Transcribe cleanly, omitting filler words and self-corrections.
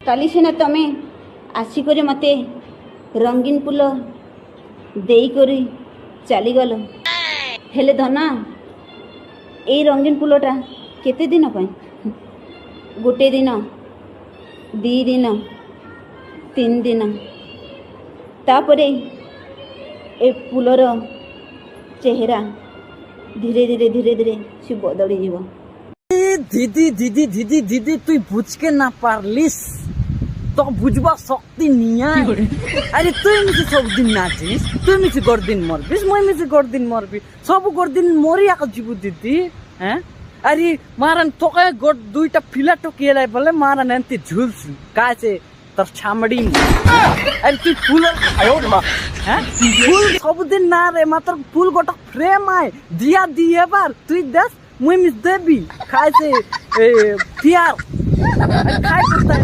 କାଲି ସିନା ତମେ ଆସିକରି ମୋତେ ରଙ୍ଗୀନ ଫୁଲ ଦେଇକରି ଚାଲିଗଲ, ହେଲେ ଧନ ଏଇ ରଙ୍ଗୀନ ଫୁଲଟା କେତେ ଦିନ ପାଇଁ? ଗୋଟେ ଦିନ, 2 ଦିନ, 3 ଦିନ, ତାପରେ ଏ ଫୁଲର ଚେହେରା ଧୀରେ ধীরে ধীরে ধীরে সে বদলিଯିବ। দিদি দিদি দিদি দিদি তুই বুঝকে না পারলিস তো বুঝবা শক্তি নিয়ে আরে তুই মিছে সবদিন নাচিস, তুই মিছে গরদিন মরবিস, মই মিছে গরদিন মরবি, সবু গরদিন মরি আক জীবু দিদি। হ্যাঁ আরে মারান তোকে গোট দুইটা ফিলা টকিয়ে লাই বলে মারান এনতি ঝুলছি কাছে তোর ছামড়ি। আরে তুই ফুল হ্যাঁ ফুল সবদিন না রে, মাত্র ফুল গোটা ফ্রেম আয় দিয়া দিয়ে এবার তুই দেখ মুই মিস দেবি খাইছে পিয়ার খাই করতে